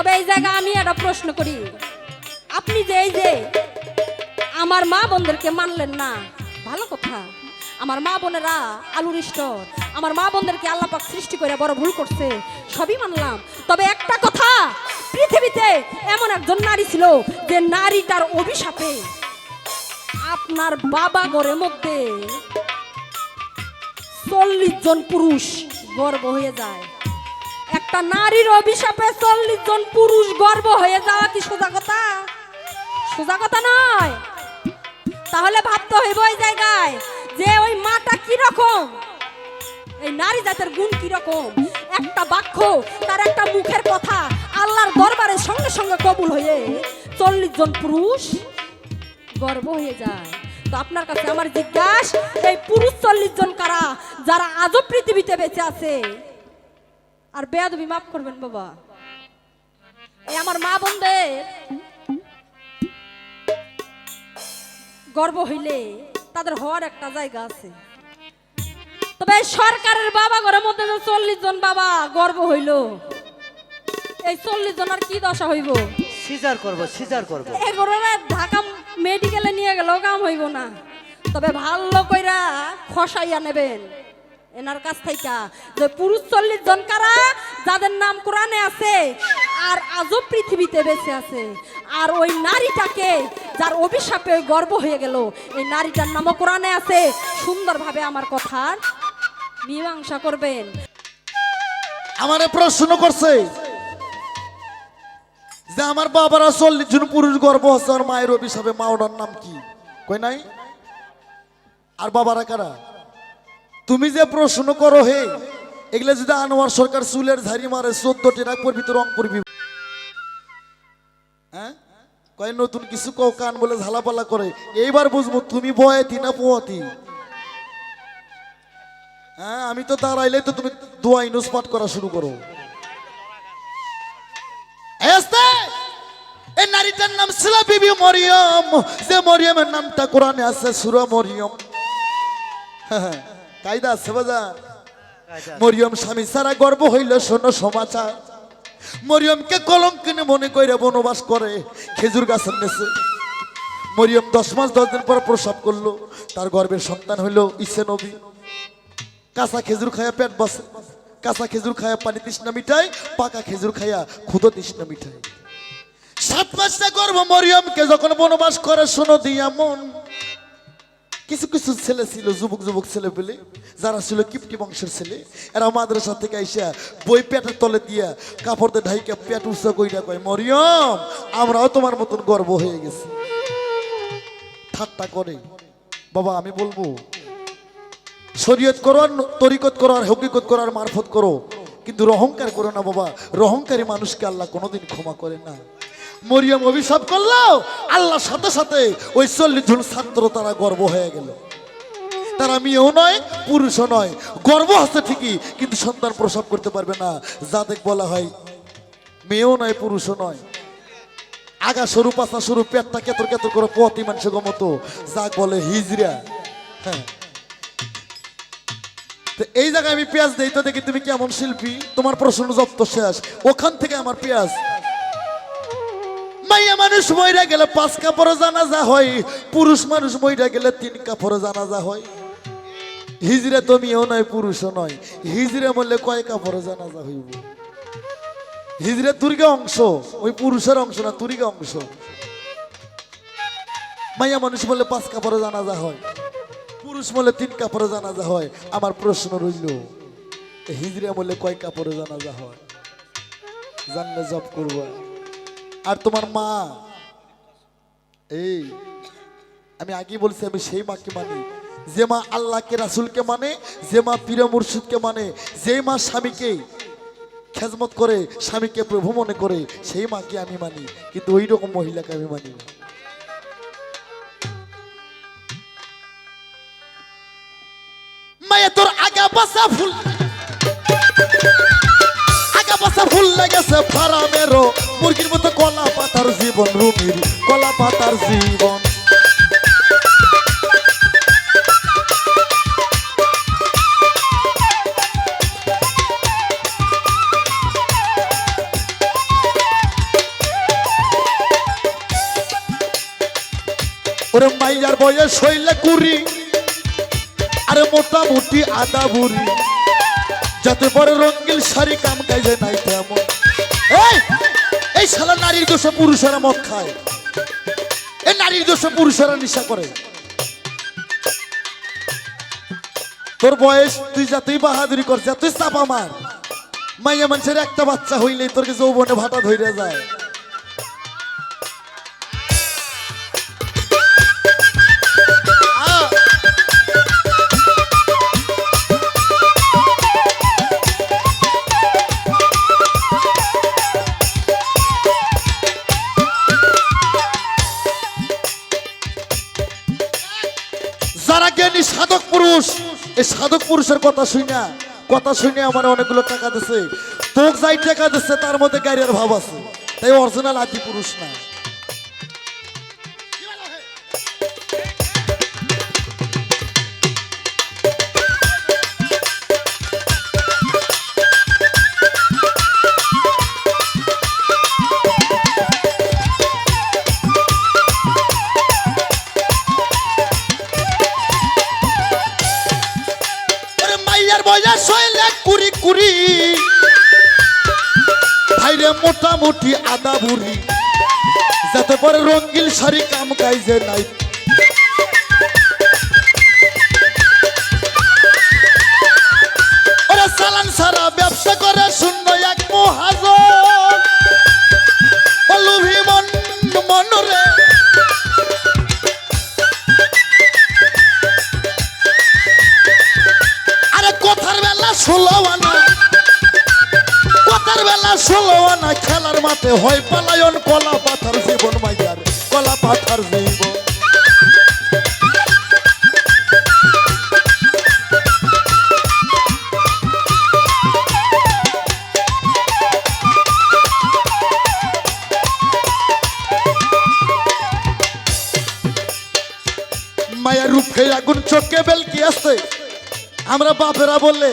তবে এই জায়গা আমি একটা প্রশ্ন করি, আপনি যে এই যে আমার মা বোনদেরকে মানলেন না, ভালো কথা। আমার মা বোনেরা আলুর স্টোর, আমার মা বোনদেরকে আল্লাহ পাক সৃষ্টি করে বড় ভুল করছে, সবই মানলাম। তবে একটা কথা, পৃথিবীতে এমন একজন নারী ছিল যে নারীটার অভিশাপে আপনার বাবা ঘরের মধ্যে 40 জন পুরুষ গর্ভ হয়ে যায়। একটা নারীর অভিশাপে 40 জন পুরুষ গর্ভ হয়ে যাওয়া কি সোজা কথা? সোজা কথা নয়। তাহলে ভাবতে হইব ওই জায়গায় যে ওই মাটা কি রকম, এই নারী জাতের গুণ কি রকম। একটা বাক্য, তার একটা মুখের কথা আল্লাহর দরবারে সঙ্গে সঙ্গে কবুল হয়ে 40 জন পুরুষ গর্ভ হয়ে যায়। তো আপনার কাছে আমার জিজ্ঞাসা, এই পুরুষ 40 জন কারা যারা আজও পৃথিবীতে বেঁচে আছে? আর বেয়াদবি মাফ করবেন বাবা, এই আমার মা বোনদের গর্ব হইলে তাদের হওয়ার একটা জায়গা আছে। তবে সরকারের বাবা ঘরের মধ্যে 40 জন বাবা গর্ব হইল, এই 40 জনের কি দশা হইব? সিজার করব, সিজার করব। এগুলোরে ঢাকা মেডিকেলে নিয়ে গেলেও কাম হইব না। তবে ভালো কইরা খসাইয়া নেবেন এনার কাছ থেকে যে পুরুষ 40 জন কারা যাদের নাম কোরআনে আছে আর আজও পৃথিবীতে বেঁচে আছে। আর ওই নারীটাকে যার অভিশাপে গর্ব হয়ে গেল, এই নারীটার নামও কোরআনে আছে। সুন্দরভাবে আমার কথার মীমাংসা করবেন। আমারে প্রশ্ন করছে যে আমার বাবারা 40 জন পুরুষ গর্ভ হচ্ছে, আর মায়ের অভিশাপে মা ওটার নাম কি কই নাই? আর বাবারা কারা? তুমি যে প্রশ্ন করো হে, এগুলা যদি আনোয়ার সরকার চুলের ঝাড়ি মারে 14টি রাগ পড়বি তো রং পড়বি, হ্যাঁ কয় নতুন কিছু কও কান বলে ঝালাপালা করে, এইবার বুঝবো তুমি বয়াতি না পোয়াতি। হ্যাঁ আমি তো দাঁড়াইলে তো তুমি দোয়া ইনুস পাঠ করা শুরু করো। এই নারীটার নাম ছিল বিবি মরিয়ম, যে মরিয়মের নামটা কোরআনে আছে সূরা মরিয়ম। কায়দা আছে বাজার। মরিয়ম স্বামী ছাড়া গর্ব হইল, শোনো সমাচার। মরিয়মকে কলঙ্কিনী মনে কইরা বনবাস করে খেজুর গাছের নিচে। মরিয়ম 10 মাস 10 দিন পর প্রসব করলো, তার গর্ভের সন্তান হইল ঈসা নবী। কাঁচা খেজুর খায়া পেট বসে, কাঁচা খেজুর খায়া পানি তৃষ্ণা মিটায়, পাকা খেজুর খায়া ক্ষুধা তৃষ্ণা মিটায়। 7 মাসটা গর্ভ মরিয়মকে যখন বনবাস করে, শোনো দিয়া মন, কিছু কিছু ছেলে ছিল, যুবক যুবক ছেলে পেলে যারা ছিল কিপ্টি বংশের ছেলে, এরা মাদ্রাসা থেকে আইসা বই পেটের তলে দিয়া কাপড় দিয়ে ঢাইকা পেট উৎসা কইরা কয়, মরিয়ম আমরাও তোমার মতন গর্ব হয়ে গেছি। ঠাট্টা করে। বাবা আমি বলবো, শরীয়ত করো আর তরিকত করো আর হকিকত করো আর মারফত করো, কিন্তু অহংকার করো না বাবা। অহংকারী মানুষকে আল্লাহ কোনোদিন ক্ষমা করে না। মরিয়ম অভিশাপ করলো, আল্লাহর সাথে সাথে ওই 40 জন ছাত্র তারা গর্ব হয়ে গেল। তারা মেয়েও নয় পুরুষও নয়, গর্ব হচ্ছে ঠিকই কিন্তু সন্তান প্রসব করতে পারবে না। যাদের বলা হয় মেয়েও নয় পুরুষও নয়, আগা সরু পাশা সরু, পেটটা কেতর কেতর করে পতি মানুষের মতো, যাক বলে হিজড়া। হ্যাঁ এই জায়গায় আমি পেঁয়াজ দেই তো দেখি তুমি কেমন শিল্পী, তোমার প্রশ্ন জব্দ শেষ। ওখান থেকে আমার পেঁয়াজ। মাইয়া মানুষ মইরা গেলে 5 কাপড়ে জানাজা হয়, পুরুষ মানুষ মইরা গেলে 3 কাপড়ে জানাজা হয়। হিজড়া তো মেয়েও নয় পুরুষও নয়, হিজড়া বললে কয় কাপড়ে জানাজা হইব? হিজড়া তুরিকা অংশ, ওই পুরুষের অংশ না, তুরিকা অংশ। মাইয়া মানুষ বললে 5 কাপড়ে জানাজা হয়, পুরুষ বলে 3 কাপড়ে জানাজা হয়। আমার প্রশ্ন রইল, হিজড়া বললে কয় কাপড়ে জানাজা হয়? জানলে জব করবা। আর তোমার মা, এই আমি আগে বলছি আমি সেই মাকে মানি যে মা আল্লাহকে রাসূলকে মানে, যে মা পীর মুর্শিদকে মানে, যে মা স্বামীকে খেজমত করে, স্বামীকে প্রভু মনে করে, সেই মাকে আমি মানি, কিন্তু ওই রকম মহিলাকে আমি মানি না। মায়া তোর আগা পাশা ফুল, আগা পাশা ফুল লেগেছে ফারামেরও, মুরগির মতো কলা পাতার জীবন, রুমির কলা পাতার জীবন। মাইয়ার বয়স হইলে কুড়ি, আরে মোটামুটি আদা বুড়ি, যাতে পরে রঙ্গিল শাড়ি কাম কাজে নাই তেমন। এই এই শালা নারীর দোষে পুরুষেরা মদ খায়, এই নারীর দোষে পুরুষেরা নেশা করে। তোর বয়স তুই যতই বাহাদুরি কর, যতই চাপা মার, মাইয়া মানুষের একটা বাচ্চা হইলেই তোর যৌবনে ভাটা ধরে যায়। যারা জ্ঞানী সাধক পুরুষ, এই সাধক পুরুষের কথা শুনে আমার অনেকগুলো টাকা দিছে। তোক যাই টাকা দিচ্ছে তার মধ্যে গাড়ির ভাব আছে, তাই অরিজিনাল আদি পুরুষ না। বয়স হইলে কুড়ি কুড়ি, ভাইরে মোটামুটি আদা বুড়ি, যাতে পরে রঙ্গিল শাড়ি কাম কাইজে নাই। ওরা চালান সারা ব্যবসা করে শূন্য এক মহাজন, লোভী মন মনরে কথার বেলা 16 আনা, কথার বেলা 16 আনা, খেলার মাঠে হয় পালায়ন, কলা পাথার জীবন মাইয়ার, কলা পাথার জীবন। মায়ের রূপে আগুন চোখে বেলকি আছে। আমরা বাপেরা বললে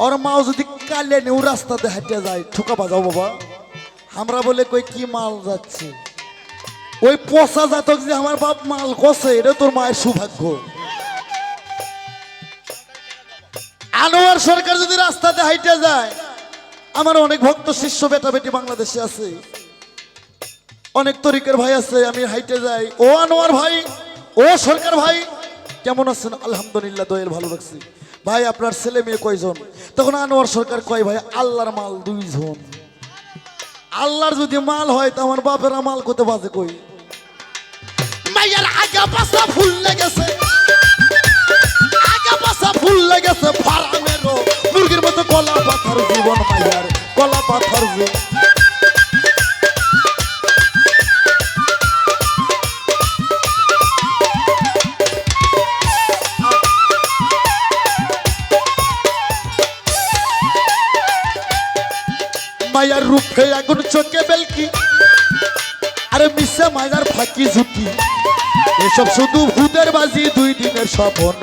ওর মাও যদি কালে নেও রাস্তাতে হেঁটে যায়, ঠোকা বাজাও বাবা। আমরা বলে কই কি মাল যাচ্ছে, ওই পচা জাতক যে আমার বাপ মাল কষে, এটা তোর মায়ের সৌভাগ্য। আনোয়ার সরকার যদি রাস্তাতে হাইটে যায়, আমার অনেক ভক্ত শিষ্য বেটা বেটি বাংলাদেশে আছে, অনেক তরিকের ভাই আছে, আমি হাইটে যাই, ও আনোয়ার ভাই, ও সরকার ভাই কেমন আছেন? আলহামদুলিল্লাহ, দয়ের ভালো রাখছি। ভাই আপনার ছেলে মেয়ে কয়জন? তখন আনোয়ার সরকার কয়, ভাই আল্লাহর মাল 2 জন। আল্লাহর যদি মাল হয় তো আমার বাপেরা মাল করতে বাজে কই? মাইয়ার আগা পাশা ফুল লেগেছে, আগা পাশা ফুল লেগেছে, ফারামেরও মুরগির মতো কলা পাথার জীবন, মাইয়ার কলা পাথার জীবন। মায়ার রূপে আগুন চোখে বেলকি, আরে মিশে মায়ার ফাঁকি ঝুঁকি, এসব শুধু ভূতের বাজি, 2 দিনের স্বপ্ন।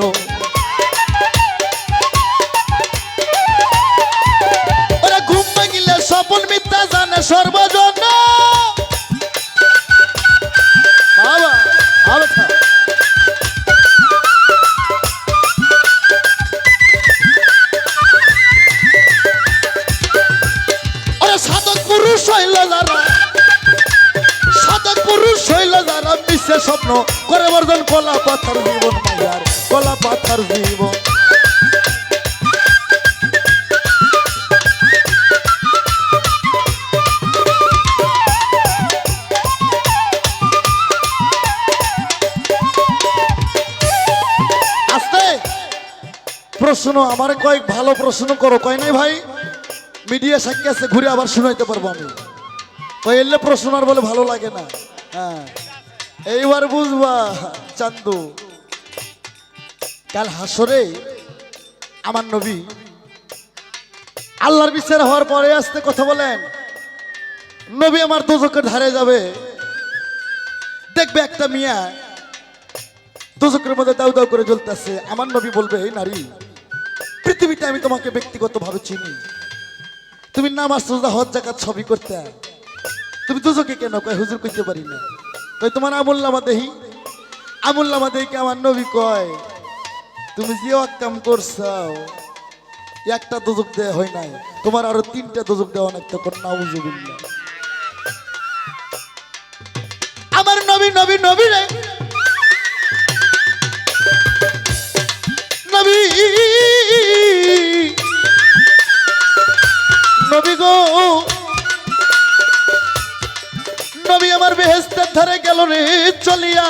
ওরা ঘুম ভাঙিলে স্বপন মিথ্যা জানে সর্বজন। বাবা আচ্ছা, সাধক পুরুষ হইল যারা, সাধক পুরুষ হইল যারা, মিশে স্বপ্ন করে বর্জন, কলা পাথার জীবন, মাইয়ার কলা পাথার জীবন। আস্তে প্রশ্ন আমার কয়েক ভালো প্রশ্ন করো, কয় নাই ভাই? মিডিয়া সাক্ষী আছে, ঘুরে আবার শুনাইতে পারবো আমি। ওই এলে প্রশ্ন আর বলে ভালো লাগে না। হ্যাঁ এইবার বুঝবা চান্দু, কাল হাসরে আমার নবী আল্লাহর বিচার হওয়ার পরে আসতে কথা বলেন, নবী আমার দোজকের ধারে যাবে, দেখবে একটা মিয়া দোজকের মধ্যে দাউ দাউ করে জ্বলতেছে। আমার নবী বলবে, এই নারী, পৃথিবীতে আমি তোমাকে ব্যক্তিগতভাবে চিনি, তুমি নামাজ রোজা হজ যাকাত সবই করতে, তুমি দোজকে কেন? কয় হুজুর কইতে পারি না। কই তোমার আমল নামা দেহি। আমুল্লাহ আমাদেরকে আমার নবী কয় তুমি যে কাম করছাও একটা দোজক দেওয়া হয় নাই, তোমার আরো 3টা দোজক দেওয়া অনেকটা করে নাউজুবিল্লাহ। আমার নবী নবী নবী রে নবী নবী গো নবী আমার বেহেশতের ধারে গেল রে চলিয়া,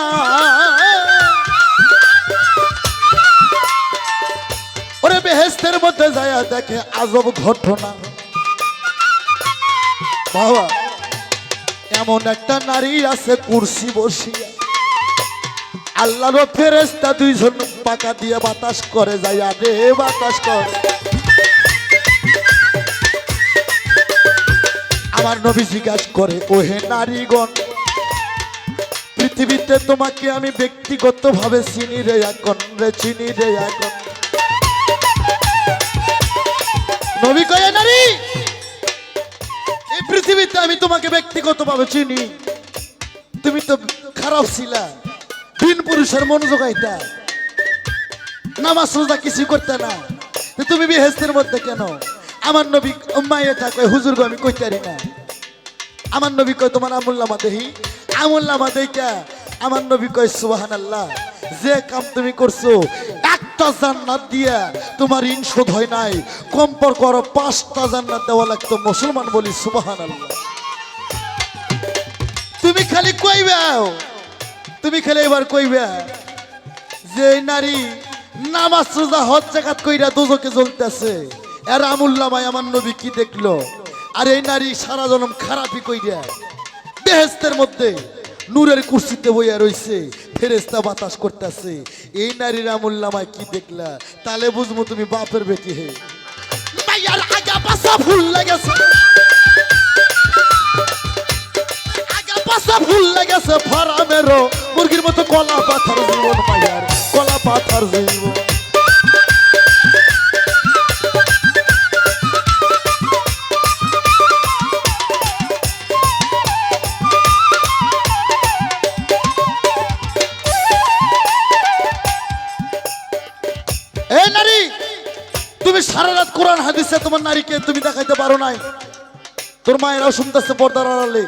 ওরে বেহেশতের মধ্যে যায় দেখে আজব ঘটনা। বাবা এমন একটা নারী আছে কুরসি বসিয়া, আল্লাহর ফেরেশতা 2 জন পাকা দিয়ে বাতাস করে যায় রে বাতাস করে। আমার নবী জিজ্ঞাসা করে ওহে নারীগণ, পৃথিবীতে তোমাকে আমি ব্যক্তিগতভাবে চিনি রে এখন রে চিনি রে এখন। নবী কয় নারী এই পৃথিবীতে আমি তোমাকে ব্যক্তিগতভাবে চিনি, তুমি তো খারাপ ছিলা, দিন পুরুষের মন জোগাইতা, নামাজ রোজা কিছু করতে না, তুমি বেহেশতের মধ্যে কেন? আমার নবী মাইয়ে থাকে হুজুর গো আমি কইতে পারি না। আমার নবী কয় তোমার আমুল্লামা দেহি, আমুল্লামা দেইকা আমার নবী কয় সুবহানাল্লাহ, যে কাম তুমি করছো একটা জান্নাত দিয়া তোমার ঋণ শোধ হয় নাই, কম্পর করো 5টা জান্নাত দেওয়া লাগতো। মুসলমান বলি সুবহানাল্লাহ। তুমি খালি কইবা, তুমি খালি এবার কইবা যে নারী নামাজ রোজা হজ জাকাত কইরা দোজকে জ্বলতেছে, এর আমুল্লামায় আমার নবী কি দেখলো? আর এই নারী সারা জনম খারাপই কইরা বেহেশতের মধ্যে নূরের কুরসিতে বইয়া রইছে, ফেরেশতা বাতাস করতেছে, এই নারীর আমুল্লামায় কি দেখলা? তাহলে বুঝবো তুমি বাপের বেটি হে। মাইয়ার আগা পাছা ফুল লাগেছে, আগা পাছা ফুল লাগেছে ফারামেরও মুরগির মতো কলা পাথার জীবন, মাইয়ার কলা পাথার জীবন। এই নারী তুমি সারা রাত কোরআন হাদিসে তোমার নারীকে তুমি দেখাইতে পারো নাই, তোর মায়েরাও শুনতেছে পর্দার আড়ালে।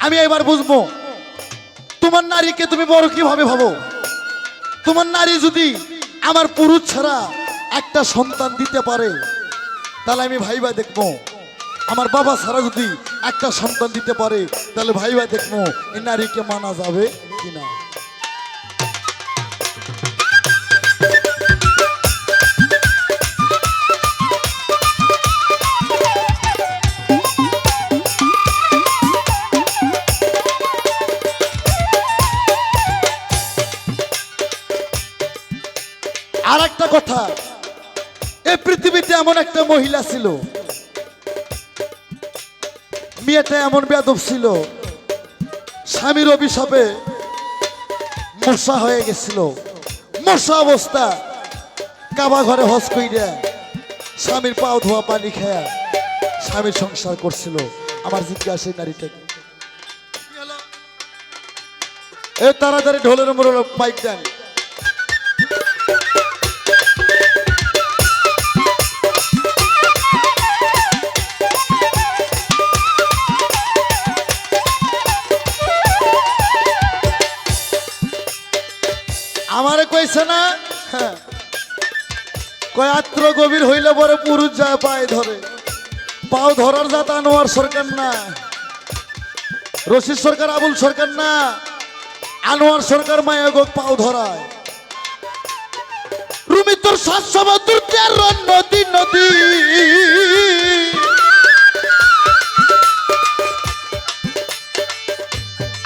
আমি এবার বুঝবো তোমার নারীকে তুমি বড় কিভাবে ভাবো। তোমার নারী যদি আমার পুরুষ ছাড়া একটা সন্তান দিতে পারে তাহলে আমি ভাইবা দেখবো, আমার বাবা ছাড়া যদি একটা সন্তান দিতে পারে তাহলে ভাইবা দেখবো এই নারীকে মানা যাবে কিনা। আর একটা কথা, এই পৃথিবীতে এমন একটা মহিলা ছিল, মেয়েটা এমন বেয়াদব ছিল, স্বামীর অভিশাপে মশা হয়ে গেছিল, মশা অবস্থা, কাবা ঘরে হজ কইরা স্বামীর পাও ধোয়া পানি খায়া স্বামীর সংসার করছিল। আমার জিজ্ঞাসা এই নারীটাকে এ তাড়াতাড়ি ঢোলের মোড় মাইক দেন। আমারে কইছে না কয়াত্র গভীর হইলে পরে পুরুষ যায় পায়ে ধরে, পাও ধরার জাত আনোয়ার সরকার না, রশিদ সরকার আবুল সরকার না, আনোয়ার সরকার মায়া গো পাও ধরায়। রুমি তোর 7 সমুদ্র নদী নদী,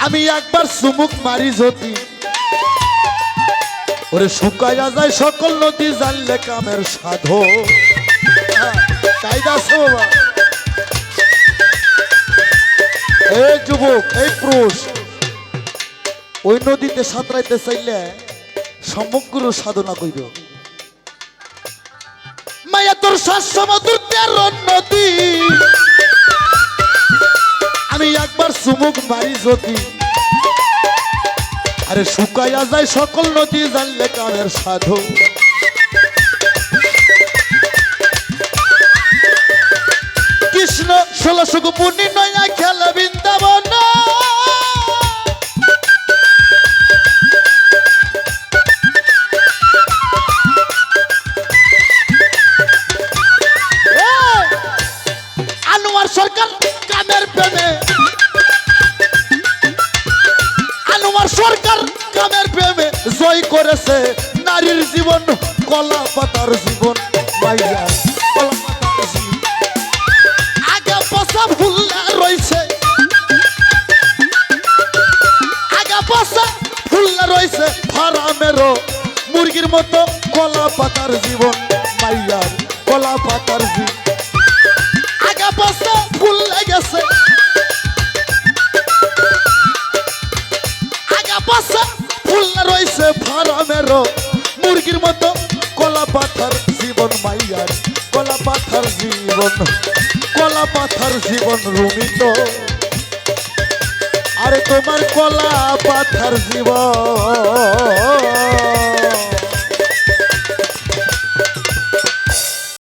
আমি একবার চুমুক মারি যদি ওরে শুকাইয়া যায় সকল নদী, জানলে কামের সাধো। কায়দা আছে বাবা। এই যুবক এই পুরুষ ওই নদীতে সাঁতরাইতে চাইলে সমগ্র সাধনা কইর। মায়া তোর 7 সমুদ্র 13 নদী, আমি একবার চুমুক মারি যদি আরে শুকাইয়া যায় সকল নদী জানলে কামের সাধু কৃষ্ণ 1600 গোপনী নয়া খেলা বৃন্দাবন আনোয়ার সরকার কামের প্রেমে আনোয়ার সরকার কামের প্রেমে জয় করেছে নারীর জীবন কলা পাতার জীবন মাইয়া কলা পাতার জীবন আগা পচা ফুল্লা রয়েছে আগা পচা ফুল্লা রয়েছে ফারামেরও মুরগির মতো কলা পাতার জীবন মাইয়ার কলা পাতার জীবন আগা পচা ফুল লেগেছে আগা পচা ফুল রয়েছে ফারামেরও মুরগির মতো কলা পাতার জীবন মাইয়ার কলা পাতার জীবন কলা পাতার জীবন রুমিত আরে তোমার কলা পাতার জীবন